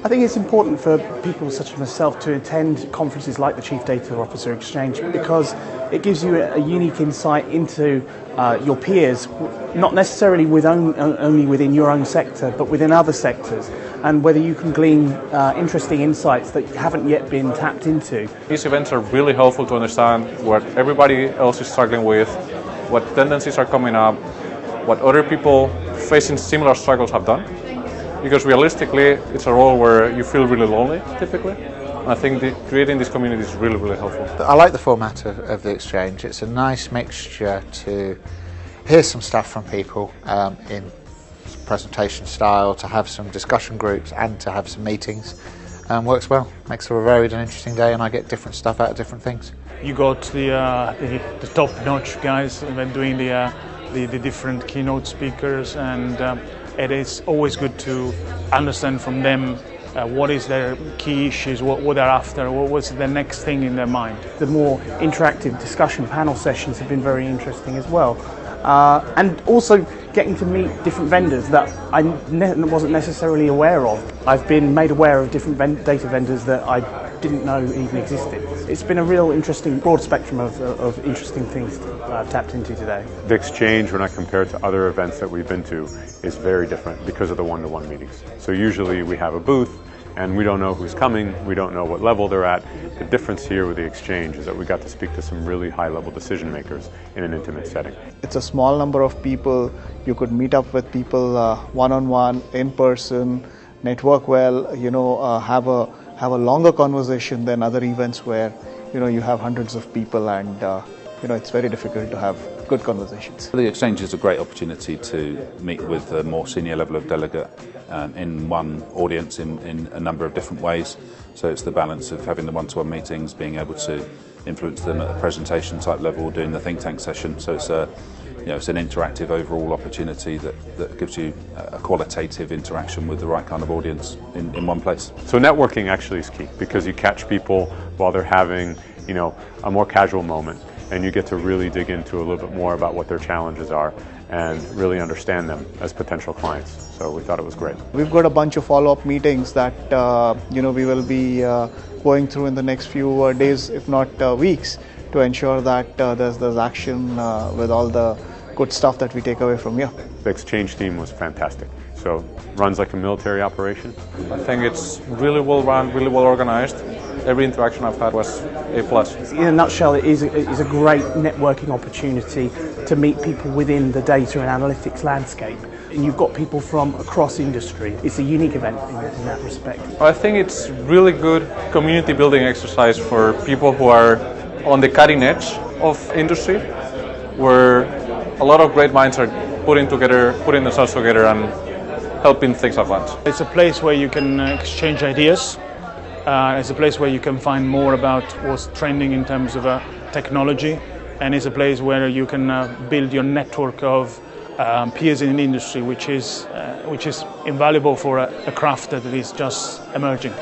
I think it's important for people such as myself to attend conferences like the Chief Data Officer Exchange because it gives you a unique insight into your peers, not necessarily only within your own sector, but within other sectors, and whether you can glean interesting insights that haven't yet been tapped into. These events are really helpful to understand what everybody else is struggling with, what tendencies are coming up, what other people facing similar struggles have done. Because realistically, it's a role where you feel really lonely, typically. And I think creating this community is really, really helpful. I like the format of the exchange. It's a nice mixture to hear some stuff from people in presentation style, to have some discussion groups and to have some meetings. Works well, makes for a varied and interesting day, and I get different stuff out of different things. You got the top-notch guys doing the different keynote speakers, and it is always good to understand from them what is their key issues, what they're after, what's the next thing in their mind. The more interactive discussion panel sessions have been very interesting as well. And also getting to meet different vendors that I wasn't necessarily aware of. I've been made aware of different data vendors that I didn't know even existed. It's been a real interesting, broad spectrum of interesting things I've tapped into today. The exchange, when I compare it to other events that we've been to, is very different because of the one-to-one meetings. So usually we have a booth and we don't know who's coming, we don't know what level they're at. The difference here with the exchange is that we got to speak to some really high-level decision makers in an intimate setting. It's a small number of people. You could meet up with people one-on-one, in person, network well, have a longer conversation than other events where you have hundreds of people and it's very difficult to have good conversations. The exchange is a great opportunity to meet with a more senior level of delegate in one audience in a number of different ways. So it's the balance of having the one-to-one meetings, being able to influence them at a presentation type level, doing the think tank session. So it's it's an interactive overall opportunity that gives you a qualitative interaction with the right kind of audience in one place. So networking actually is key because you catch people while they're having a more casual moment, and you get to really dig into a little bit more about what their challenges are and really understand them as potential clients. So we thought it was great. We've got a bunch of follow-up meetings that we will be going through in the next few days, if not weeks, to ensure that there's action with all the good stuff that we take away from here. The exchange team was fantastic. So runs like a military operation. I think it's really well run, really well organized. Every interaction I've had was A+. In a nutshell, it is a great networking opportunity to meet people within the data and analytics landscape. And you've got people from across industry. It's a unique event in that respect. I think it's really good community building exercise for people who are on the cutting edge of industry, where a lot of great minds are putting themselves together and helping things advance. It's a place where you can exchange ideas. It's a place where you can find more about what's trending in terms of technology, and it's a place where you can build your network of peers in the industry, which is invaluable for a craft that is just emerging.